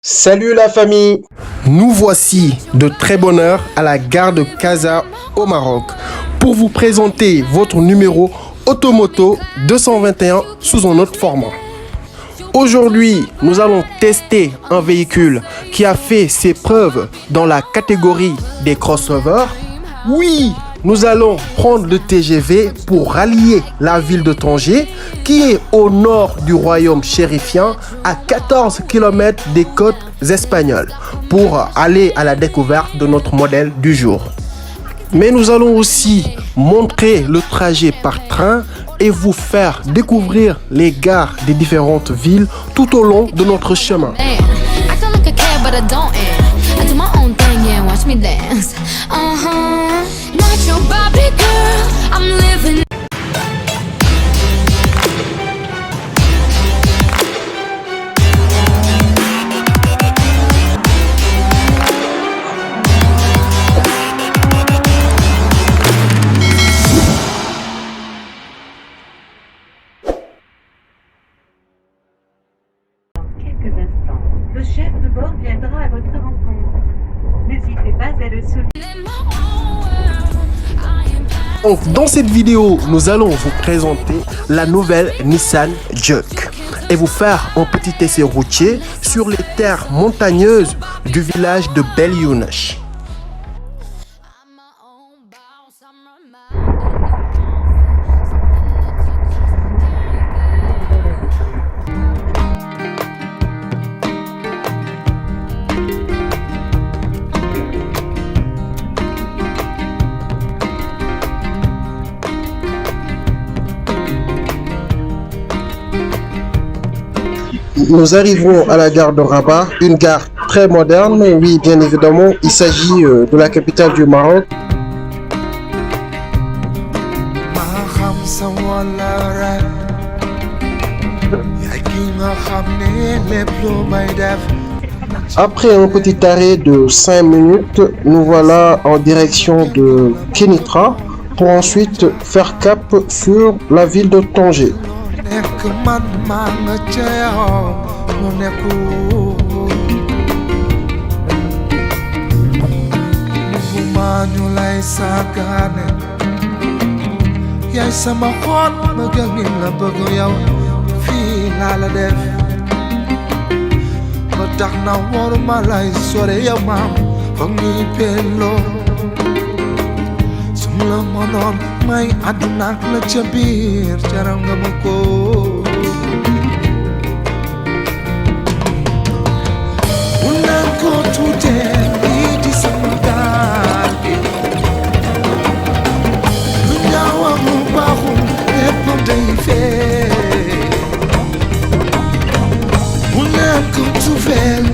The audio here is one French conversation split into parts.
Salut la famille. Nous voici de très bonne heure à la gare de Casa au Maroc pour vous présenter votre numéro Automoto 221 sous un autre format. Aujourd'hui, nous allons tester un véhicule qui a fait ses preuves dans la catégorie des crossovers. Oui, nous allons prendre le TGV pour rallier la ville de Tanger, qui est au nord du royaume chérifien, à 14 km des côtes espagnoles, pour aller à la découverte de notre modèle du jour. Mais nous allons aussi montrer le trajet par train et vous faire découvrir les gares des différentes villes tout au long de notre chemin. Le chef de bord viendra à votre rencontre. N'hésitez pas à le soutenir. Donc, dans cette vidéo, nous allons vous présenter la nouvelle Nissan Juke et vous faire un petit essai routier sur les terres montagneuses du village de Bel Younesh. Nous arrivons à la gare de Rabat, une gare très moderne, oui bien évidemment, il s'agit de la capitale du Maroc. Après un petit arrêt de 5 minutes, nous voilà en direction de Kenitra pour ensuite faire cap sur la ville de Tanger. May adunak na chabir jarang gamako Ulang ko today di samagagi Lunyawa mo baho epon day fe Ulang ko tuvel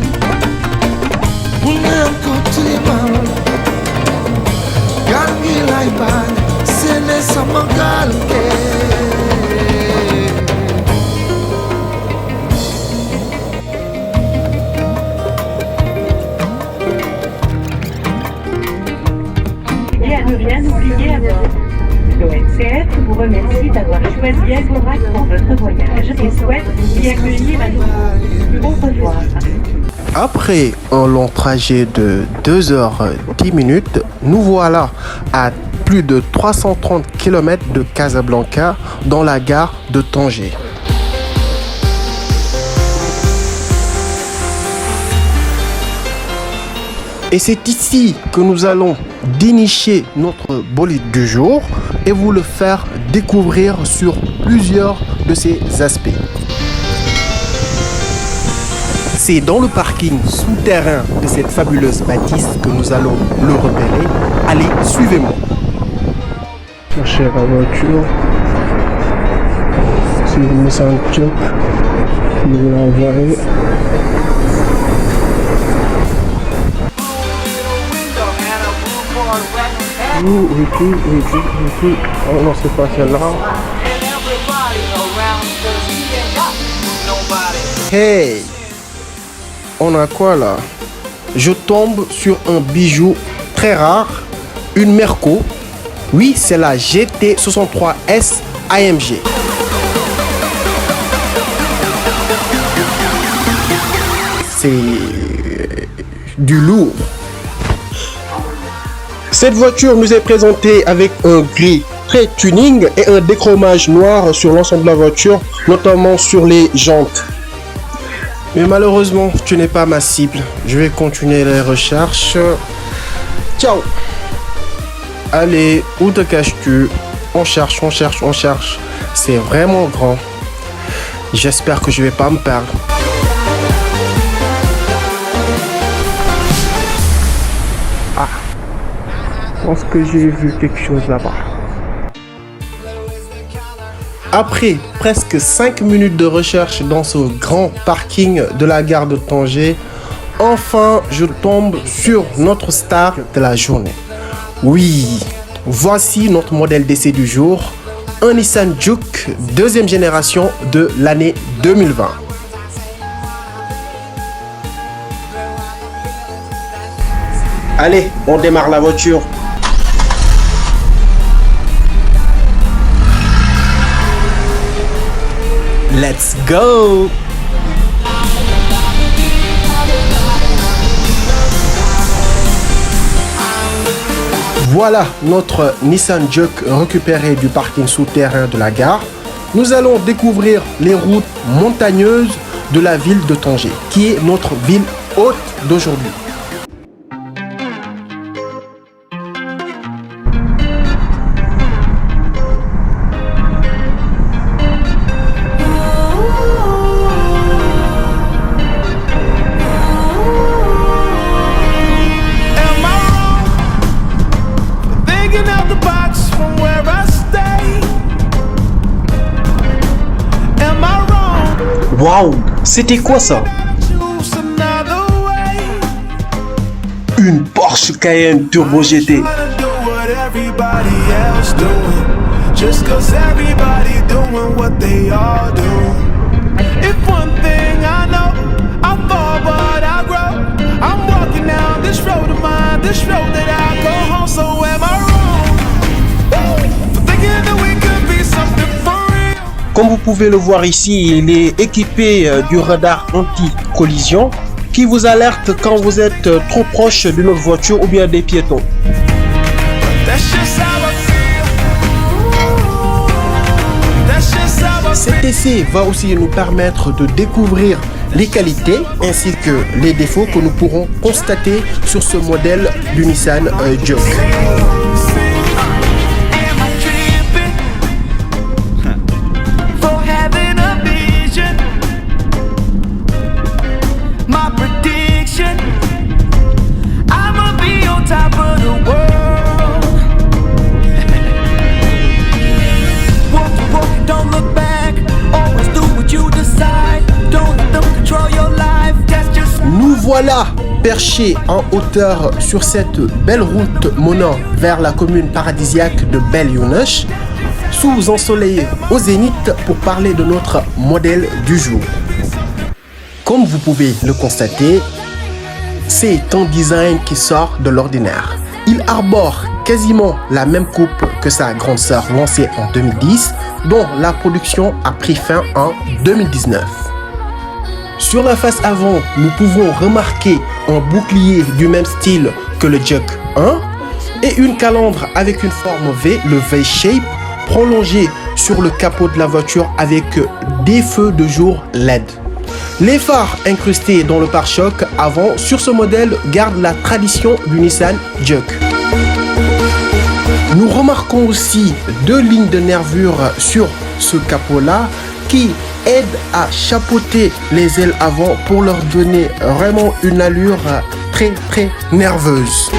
Ulang ko tuliman Gangi lai ban Sene samagalke Bien oublié à bord. L'ONCF vous remercie d'avoir choisi Agorac pour votre voyage et souhaite vous y accueillir à nouveau. Au revoir. Après un long trajet de 2h10, nous voilà à plus de 330 km de Casablanca dans la gare de Tanger. Et c'est ici que nous allons dénicher notre bolide du jour et vous le faire découvrir sur plusieurs de ses aspects. C'est dans le parking souterrain de cette fabuleuse bâtisse que nous allons le repérer. Allez, suivez-moi. Cherchez la voiture. C'est une Nissan Juke. Vous la voyez. Oh non, c'est pas celle-là. Hey! On a quoi là? Je tombe sur un bijou très rare, une Merco. Oui, c'est la GT63S AMG. C'est du lourd. Cette voiture nous est présentée avec un gris très tuning et un déchromage noir sur l'ensemble de la voiture, notamment sur les jantes. Mais malheureusement, tu n'es pas ma cible. Je vais continuer les recherches. Ciao. Allez, où te caches-tu? On cherche, on cherche, on cherche. C'est vraiment grand. J'espère que je vais pas me perdre. Ah, je pense que j'ai vu quelque chose là-bas. Après presque 5 minutes de recherche dans ce grand parking de la gare de Tanger, enfin je tombe sur notre star de la journée. Oui, voici notre modèle d'essai du jour, un Nissan Juke deuxième génération de l'année 2020. Allez, on démarre la voiture. Let's go! Voilà notre Nissan Juke récupéré du parking souterrain de la gare. Nous allons découvrir les routes montagneuses de la ville de Tanger, qui est notre ville haute d'aujourd'hui. Waouh, c'était quoi ça? Une Porsche Cayenne Turbo GT. Comme vous pouvez le voir ici, il est équipé du radar anti-collision qui vous alerte quand vous êtes trop proche d'une autre voiture ou bien des piétons. Cet essai va aussi nous permettre de découvrir les qualités ainsi que les défauts que nous pourrons constater sur ce modèle du Nissan Juke. Nous voilà perchés en hauteur sur cette belle route menant vers la commune paradisiaque de Bel Younesh, sous ensoleillé au zénith pour parler de notre modèle du jour. Comme vous pouvez le constater, c'est un design qui sort de l'ordinaire. Il arbore quasiment la même coupe que sa grande sœur lancée en 2010, dont la production a pris fin en 2019. Sur la face avant, nous pouvons remarquer un bouclier du même style que le Juke 1 et une calandre avec une forme V, le V-shape, prolongée sur le capot de la voiture avec des feux de jour LED. Les phares incrustés dans le pare-choc avant sur ce modèle gardent la tradition du Nissan Juke. Nous remarquons aussi deux lignes de nervures sur ce capot-là qui aident à chapeauter les ailes avant pour leur donner vraiment une allure très nerveuse.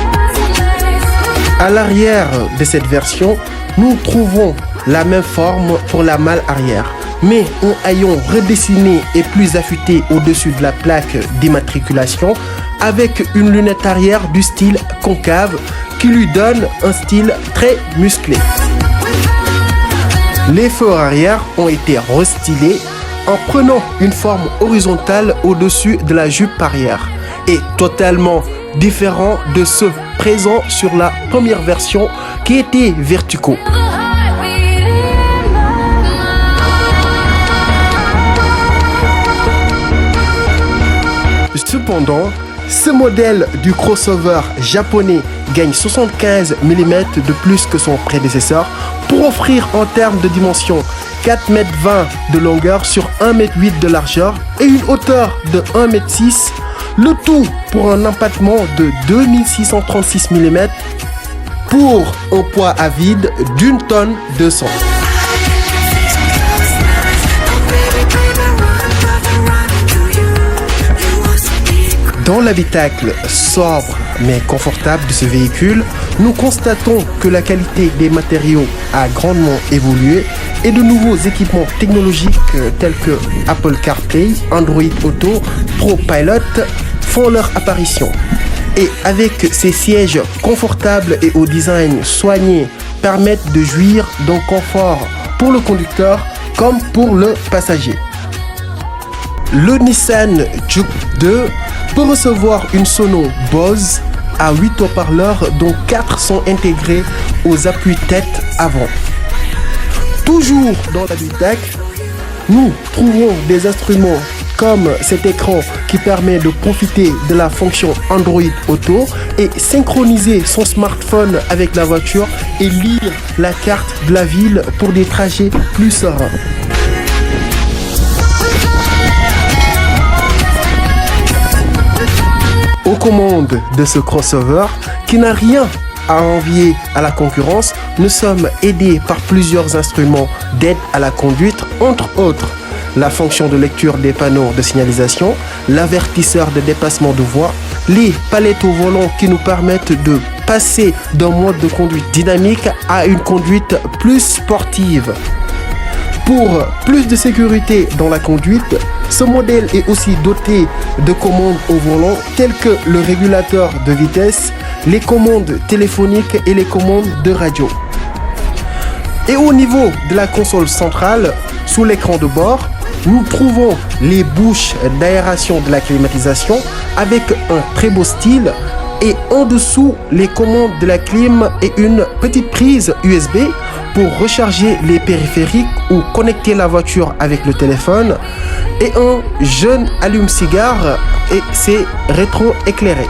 À l'arrière de cette version, nous trouvons la même forme pour la malle arrière, mais en ayant redessiné et plus affûté au-dessus de la plaque d'immatriculation avec une lunette arrière du style concave qui lui donne un style très musclé. Les phares arrière ont été restylés en prenant une forme horizontale au-dessus de la jupe arrière et totalement différent de ceux présents sur la première version qui était verticaux. Cependant, Ce modèle du crossover japonais gagne 75 mm de plus que son prédécesseur pour offrir en termes de dimension 4,20 m de longueur sur 1,8 m de largeur et une hauteur de 1,6 m, le tout pour un empattement de 2636 mm pour un poids à vide d'1 tonne 200. Dans l'habitacle sobre mais confortable de ce véhicule, nous constatons que la qualité des matériaux a grandement évolué et de nouveaux équipements technologiques tels que Apple CarPlay, Android Auto, ProPilot font leur apparition. Et avec ces sièges confortables et au design soigné, permettent de jouir d'un confort pour le conducteur comme pour le passager. Le Nissan Juke 2 peut recevoir une sono Bose à 8 haut-parleurs dont 4 sont intégrés aux appuis-tête avant. Toujours dans l'habitacle, nous trouvons des instruments comme cet écran qui permet de profiter de la fonction Android Auto et synchroniser son smartphone avec la voiture et lire la carte de la ville pour des trajets plus sereins. Aux commandes de ce crossover, qui n'a rien à envier à la concurrence, nous sommes aidés par plusieurs instruments d'aide à la conduite, entre autres la fonction de lecture des panneaux de signalisation, l'avertisseur de dépassement de voie, les palettes au volant qui nous permettent de passer d'un mode de conduite dynamique à une conduite plus sportive. Pour plus de sécurité dans la conduite, ce modèle est aussi doté de commandes au volant telles que le régulateur de vitesse, les commandes téléphoniques et les commandes de radio. Et au niveau de la console centrale, sous l'écran de bord, nous trouvons les bouches d'aération de la climatisation avec un très beau style et en dessous les commandes de la clim et une petite prise USB pour recharger les périphériques ou connecter la voiture avec le téléphone et un jeune allume-cigare et c'est rétro-éclairé.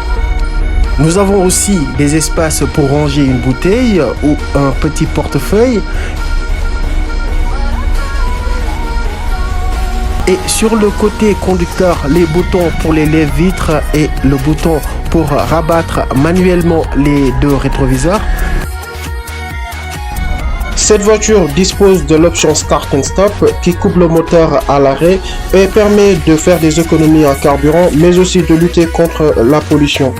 Nous avons aussi des espaces pour ranger une bouteille ou un petit portefeuille. Et sur le côté conducteur, les boutons pour les lève-vitres et le bouton pour rabattre manuellement les deux rétroviseurs. Cette voiture dispose de l'option Start and Stop qui coupe le moteur à l'arrêt et permet de faire des économies en carburant mais aussi de lutter contre la pollution.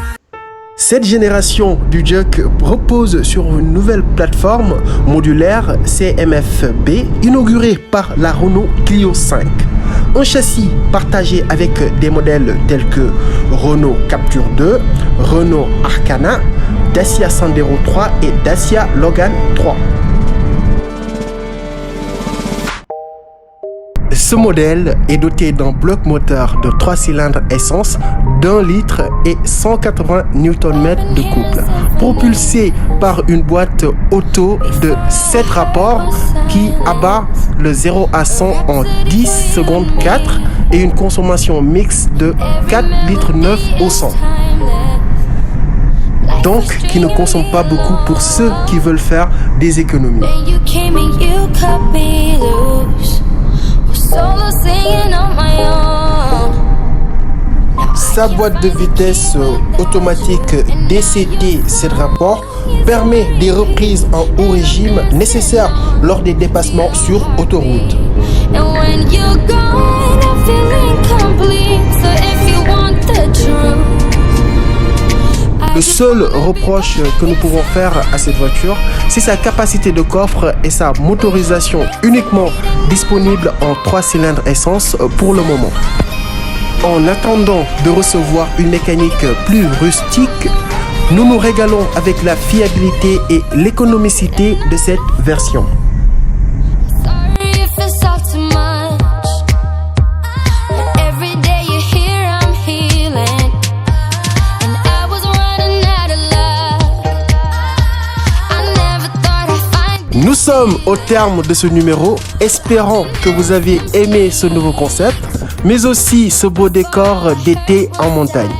Cette génération du Juke repose sur une nouvelle plateforme modulaire CMF-B inaugurée par la Renault Clio 5. Un châssis partagé avec des modèles tels que Renault Captur 2, Renault Arcana, Dacia Sandero 3 et Dacia Logan 3. Ce modèle est doté d'un bloc moteur de 3 cylindres essence d'1 litre et 180 Nm de couple, propulsé par une boîte auto de 7 rapports qui abat le 0 à 100 en 10 secondes 4 et une consommation mixte de 4,9 litres au 100. Donc qui ne consomme pas beaucoup pour ceux qui veulent faire des économies. Sa boîte de vitesse automatique DCT 7 rapports permet des reprises en haut régime nécessaires lors des dépassements sur autoroute. Le seul reproche que nous pouvons faire à cette voiture, c'est sa capacité de coffre et sa motorisation uniquement disponible en 3 cylindres essence pour le moment. En attendant de recevoir une mécanique plus rustique, nous nous régalons avec la fiabilité et l'économicité de cette version. Nous sommes au terme de ce numéro, espérant que vous avez aimé ce nouveau concept, mais aussi ce beau décor d'été en montagne.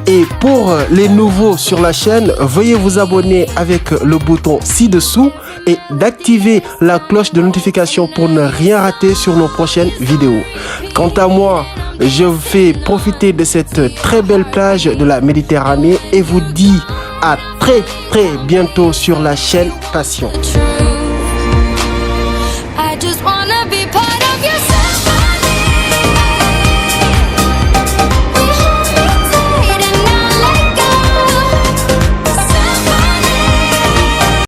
Et pour les nouveaux sur la chaîne, veuillez vous abonner avec le bouton ci-dessous et d'activer la cloche de notification pour ne rien rater sur nos prochaines vidéos. Quant à moi, je vous fais profiter de cette très belle plage de la Méditerranée et vous dis à très bientôt sur la chaîne Passion.